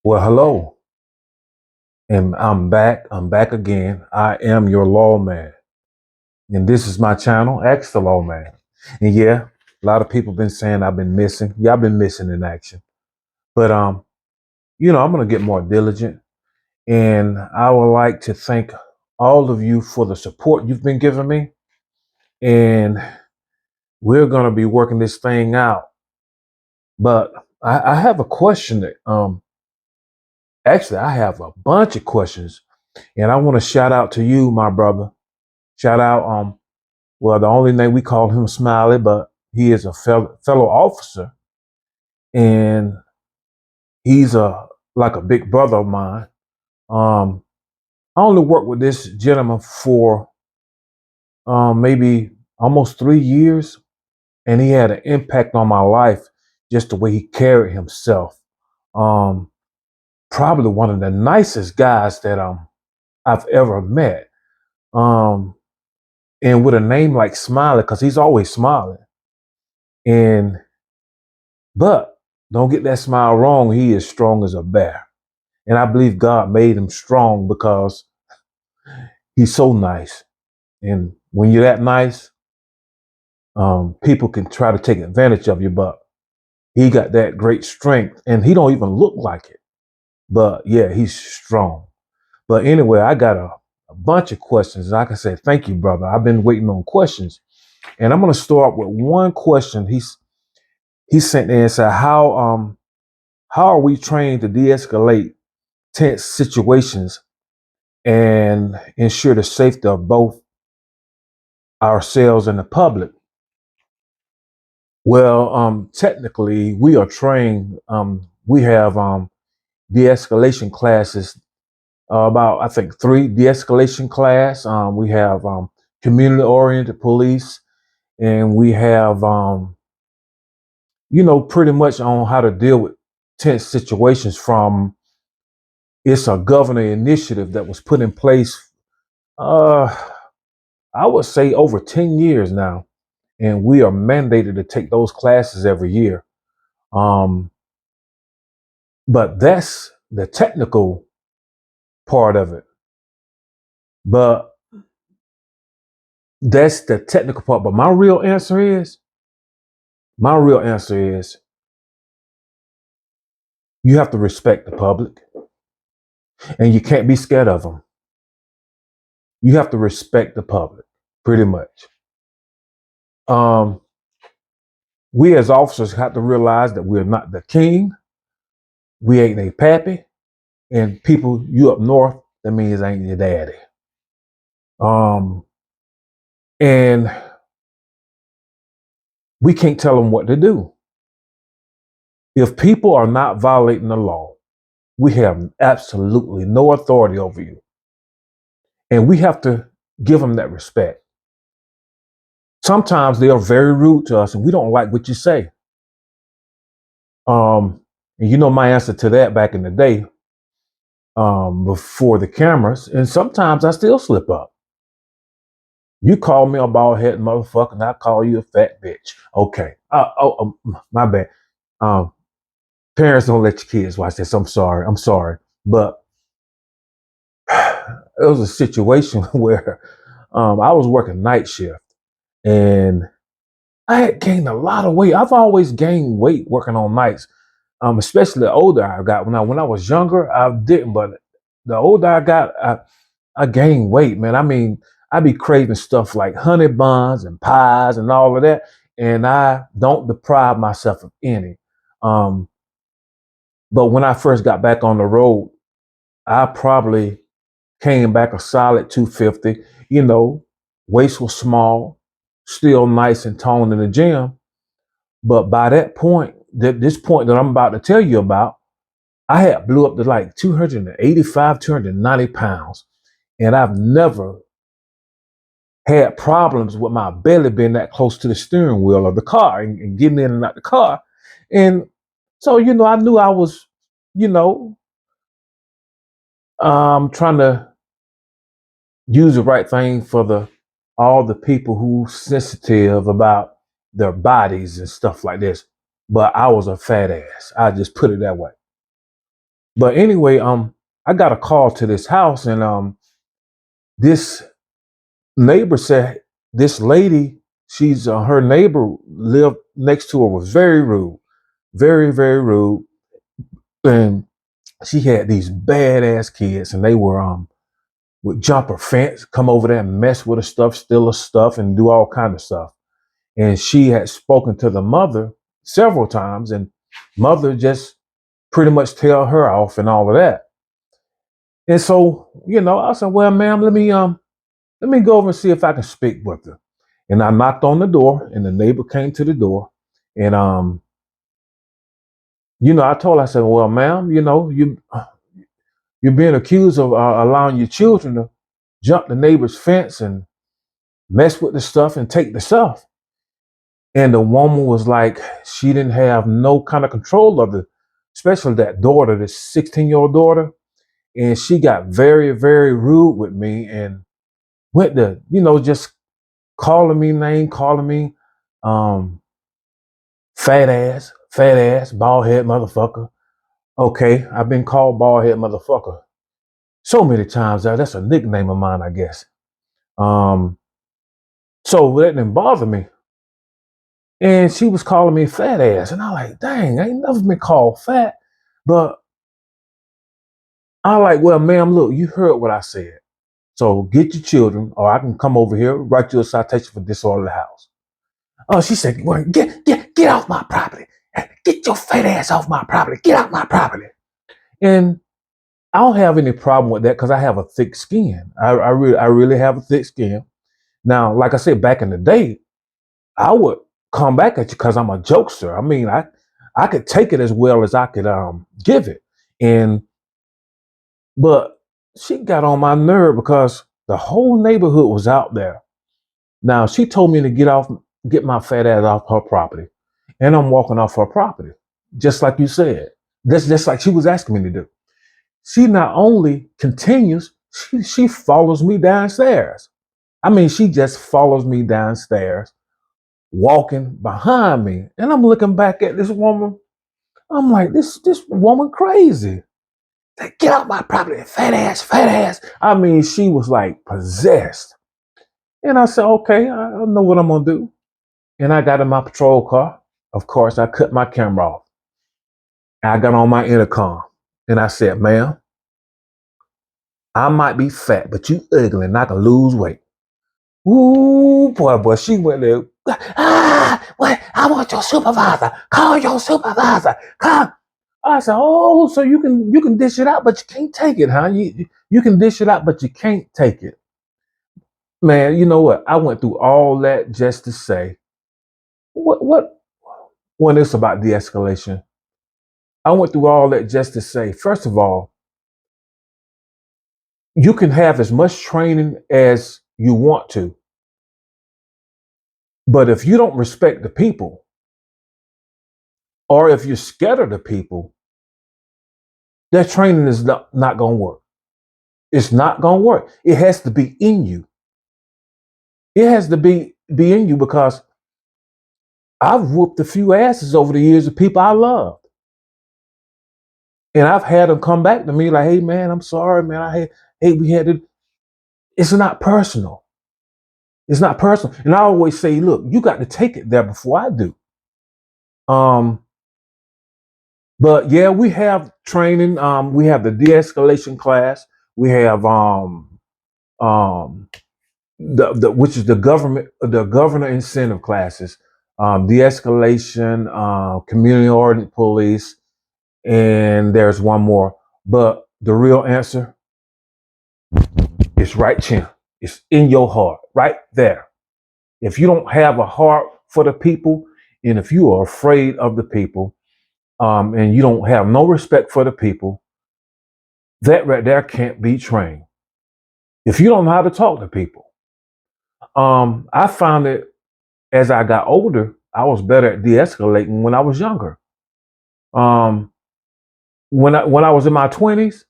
Well, hello, and I'm back. I'm back again. I am your lawman, and this is my channel, Ask the Lawman. And yeah, a lot of people been saying I've been missing. Yeah, I've been missing in action. But I'm gonna get more diligent, and I would like to thank all of you for the support you've been giving me. And we're gonna be working this thing out. But I have a question that actually I have a bunch of questions, and I want to shout out to you, my brother. Shout out, well, the only name we call him Smiley, but he is a fellow officer, and he's like a big brother of mine. Um, I only worked with this gentleman for maybe almost 3 years, and he had an impact on my life just the way he carried himself. Um, Probably one of the nicest guys that I've ever met. Um, and with a name like Smiley, because he's always smiling. And but don't get that smile wrong. He is strong as a bear. And I believe God made him strong because he's so nice. And when you're that nice, people can try to take advantage of you, but he got that great strength and he don't even look like it. But yeah, he's strong. But anyway, I got a bunch of questions. Like I said, thank you, brother. I've been waiting on questions. And I'm going to start with one question. He sent in and said, how are we trained to de-escalate tense situations and ensure the safety of both ourselves and the public? Well, technically, we are trained. We have de-escalation classes. About I think three de-escalation class. We have community-oriented police, and we have pretty much on how to deal with tense situations. From it's a governor initiative that was put in place. Uh, I would say over 10 years now, and we are mandated to take those classes every year. Um, but that's the technical part of it. But that's the technical part. But my real answer is you have to respect the public, and you can't be scared of them. You have to respect the public, pretty much. Um, we as officers have to realize that we're not the king. We ain't a pappy, and people you up north, that means ain't your daddy. Um, and we can't tell them what to do. If people are not violating the law, we have absolutely no authority over you. And we have to give them that respect. Sometimes they are very rude to us and we don't like what you say. And you know my answer to that back in the day, before the cameras. And sometimes I still slip up. You call me a bald headed motherfucker and I call you a fat bitch. Okay. My bad. Um, Parents don't let your kids watch this. I'm sorry. I'm sorry. But it was a situation where I was working night shift and I had gained a lot of weight. I've always gained weight working on nights, especially the older I got. When I was younger, I didn't, but the older I got, I gained weight, man. I mean, I be craving stuff like honey buns and pies and all of that, and I don't deprive myself of any. Um, but when I first got back on the road, I probably came back a solid 250. You know, waist was small, still nice and toned in the gym. But by that point, this point that I'm about to tell you about, I had blew up to like 285, 290 pounds. And I've never had problems with my belly being that close to the steering wheel of the car and getting in and out the car. And so, I knew I was, you know, trying to use the right thing for the all the people who sensitive about their bodies and stuff like this. But I was a fat ass. I just put it that way. But anyway, I got a call to this house, and this neighbor said this lady, she's her neighbor lived next to her, was very rude, very very rude, and she had these badass kids, and they were would jump her fence, come over there and mess with her stuff, steal her stuff, and do all kind of stuff. And she had spoken to the mother several times, and mother just pretty much tell her off and all of that. And so, I said, "Well, ma'am, let me go over and see if I can speak with her." And I knocked on the door, and the neighbor came to the door, and I told her, I said, "Well, ma'am, you're being accused of allowing your children to jump the neighbor's fence and mess with the stuff and take the stuff." And the woman was like, she didn't have no kind of control of especially that daughter, this 16-year-old daughter. And she got very, very rude with me and went to, just calling me name, calling me um, fat ass, bald head motherfucker. Okay, I've been called bald head motherfucker so many times. That's a nickname of mine, I guess. Um, so that didn't bother me. And she was calling me fat ass. And I'm like, dang, I ain't never been called fat. But I like, well, ma'am, look, you heard what I said. So get your children, or I can come over here, write you a citation for disorderly house. Oh, she said, well, get off my property. Get your fat ass off my property. Get off my property. And I don't have any problem with that because I have a thick skin. I really have a thick skin. Now, like I said, back in the day, I would come back at you because I'm a jokester. I mean, I could take it as well as I could give it. And but she got on my nerve because the whole neighborhood was out there. Now she told me to get my fat ass off her property, and I'm walking off her property, just like you said. That's just like she was asking me to do. She not only continues, she follows me downstairs. I mean, she just follows me downstairs, walking behind me, and I'm looking back at this woman. I'm like, this woman crazy. Like, get out my property, fat ass, fat ass. I mean, she was like possessed. And I said, okay, I know what I'm gonna do. And I got in my patrol car. Of course, I cut my camera off. I got on my intercom and I said, ma'am, I might be fat, but you ugly and I can lose weight. Ooh, boy, she went there. What? I want your supervisor. Call your supervisor. Come. I said, oh, so you can dish it out, but you can't take it, huh? You can dish it out, but you can't take it. Man, you know what? I went through all that just to say, what when it's about de-escalation. I went through all that just to say, first of all, you can have as much training as you want to, but if you don't respect the people, or if you're scared of the people, that training is not going to work. It's not going to work. It has to be in you. It has to be in you because I've whooped a few asses over the years of people I loved. And I've had them come back to me like, hey, man, I'm sorry, man. Hey, we had to. It's not personal. It's not personal. And I always say, look, you got to take it there before I do. Um, but yeah, we have training. We have the de-escalation class. We have um, the which is the governor incentive classes, de-escalation, community oriented police, and there's one more. But the real answer is right here. It's in your heart, right there. If you don't have a heart for the people, and if you are afraid of the people, and you don't have no respect for the people, that right there can't be trained. If you don't know how to talk to people, I found it as I got older, I was better at de-escalating when I was younger. Um, when I was in my 20s,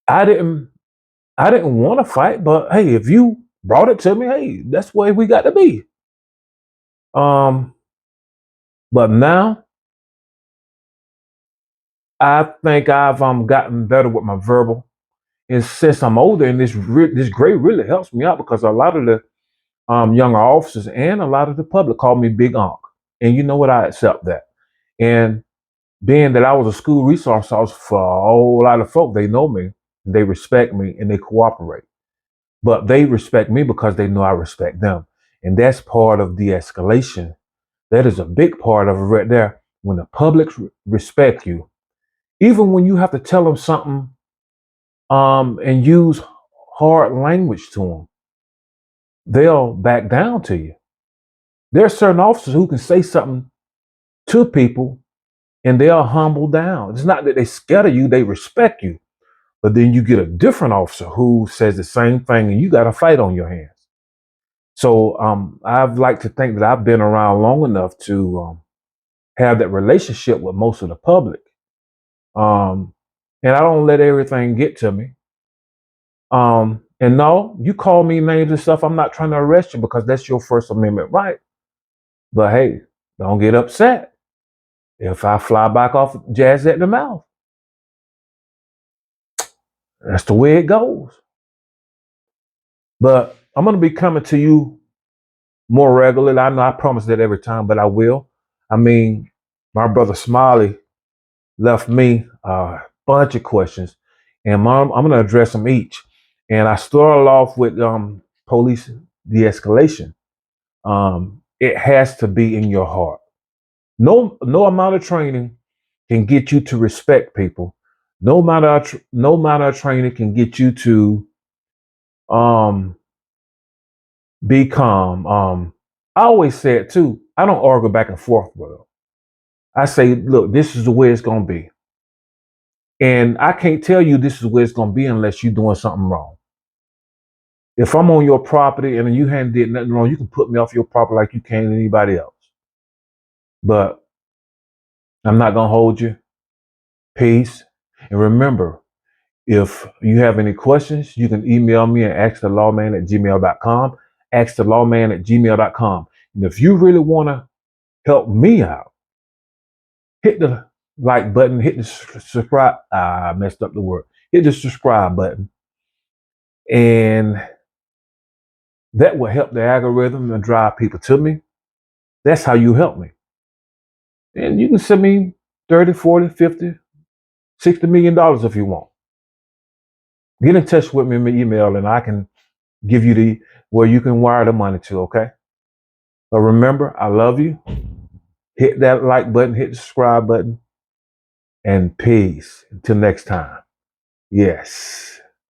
I didn't I didn't want to fight, but hey, if you brought it to me, hey, that's where we got to be. Um, but now I think I've gotten better with my verbal. And since I'm older, and this grade really helps me out because a lot of the younger officers and a lot of the public call me Big Unc. And you know what? I accept that. And being that I was a school resource officer for a whole lot of folk, they know me, they respect me, and they cooperate. But they respect me because they know I respect them. And that's part of de-escalation. That is a big part of it right there. When the public respect you, even when you have to tell them something and use hard language to them, they'll back down to you. There are certain officers who can say something to people and they'll humble down. It's not that they scared of you, they respect you. But then you get a different officer who says the same thing and you got a fight on your hands. So I've like to think that I've been around long enough to have that relationship with most of the public. Um, and I don't let everything get to me. And no, you call me names and stuff. I'm not trying to arrest you because that's your First Amendment right. But hey, don't get upset if I fly back off jazz at the mouth. That's the way it goes. But I'm going to be coming to you more regularly. I know I promise that every time, but I will. I mean, my brother Smiley left me a bunch of questions, and Mom, I'm going to address them each. And I started off with police de-escalation. It has to be in your heart. No amount of training can get you to respect people. No amount of training can get you to um, be calm. I always say it too. I don't argue back and forth with them. I say, look, this is the way it's gonna be. And I can't tell you this is where it's gonna be unless you're doing something wrong. If I'm on your property and you hadn't did nothing wrong, you can put me off your property like you can anybody else. But I'm not gonna hold you. Peace. And remember, if you have any questions, you can email me at askthelawman@gmail.com. Askthelawman@gmail.com. And if you really want to help me out, hit the like button, hit the subscribe. I messed up the word. Hit the subscribe button. And that will help the algorithm and drive people to me. That's how you help me. And you can send me 30, 40, 50, $60 million if you want. Get in touch with me in my email and I can give you the where you can wire the money to, okay? But remember, I love you. Hit that like button, hit the subscribe button, and peace. Until next time. Yes.